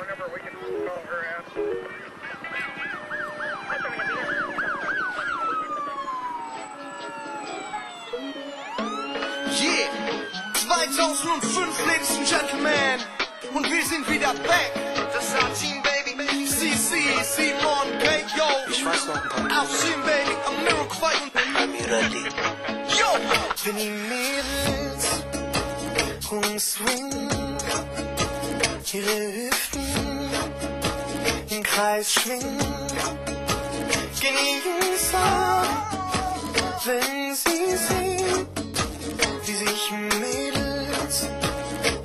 Yeah, 2005, Ladies and Gentlemen, und wir sind wieder back. Das Team Baby, CC, Simon, K.O. Ich weiß noch ein paar. Auf Team Baby, America und Amirali. Yo! Wenn die Mädels rumswingen, ihre Hüften im Kreis schwingen, gehen die Jungs ab, wenn sie sehen, wie sich Mädels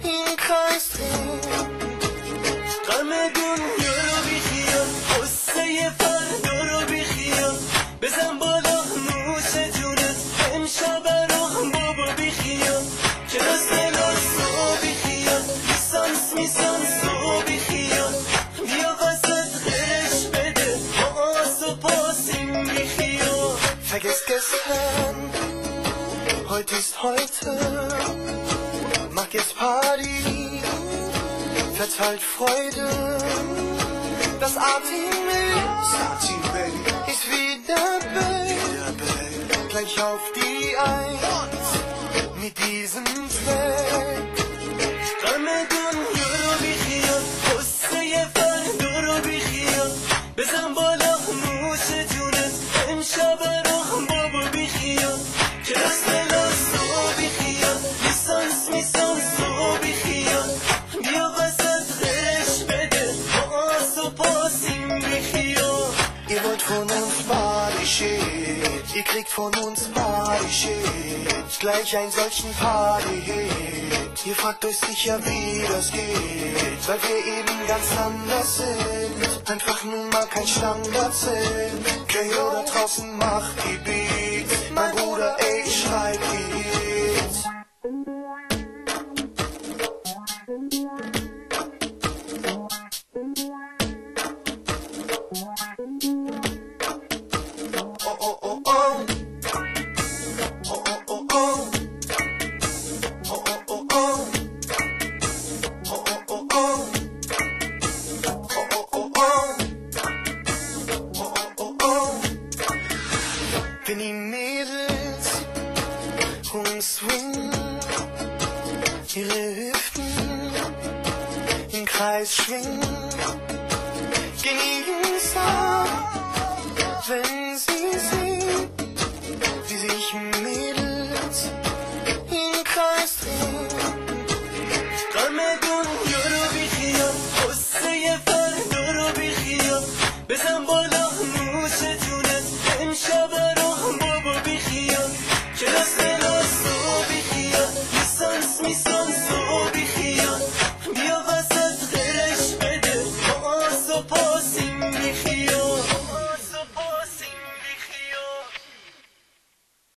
im Kreis drehen. قلب دنیا رو بیخیال قصه فردا رو بیخیال بزن بالا نوش جونت امشب برام بابا بیخیال کلاس رو بیخیال میسانس رو بیخیال بیا وسط غرش بده ما آسو پاسیم بیخیال Vergiss gestern, heute ist heute, mach jetzt Party, verteilt Freude. Das A-Team ist wieder back, gleich auf die Eins, mit diesem Track. قلب دنیا رو بیخیال قصه فردا رو بیخیال بزن بالا نوش جونت امشب برام بابا بیخیال کلاس رو بیخیال میسانس رو بیخیال بیا وسط غرش بده ما آسو پاسیم بیخیال Ihr wollt von uns Party Shit, ihr kriegt von uns Party Shit, gleich einen solchen Party-Hit. Ihr fragt euch sicher, wie das geht, weil wir eben ganz anders sind, einfach nun mal kein Standard sind. K.O. da draußen macht die Beats, mein Bruder, ey, ich schreib die Hits. Oh, oh, oh, oh. Oh, oh, oh, oh. Oh, oh, oh, oh. Oh, oh, oh, oh. Oh, oh, oh, oh. Oh, oh, oh, oh. Wenn die Mädels rumswingen, ihre Hüften im Kreis schwingen, gehen die Jungs ab, wenn sie sehen, wie sich Mädels im Kreis drehen. قلب دنیا رو بیخیال قصه فردا رو بیخیال بزن بالا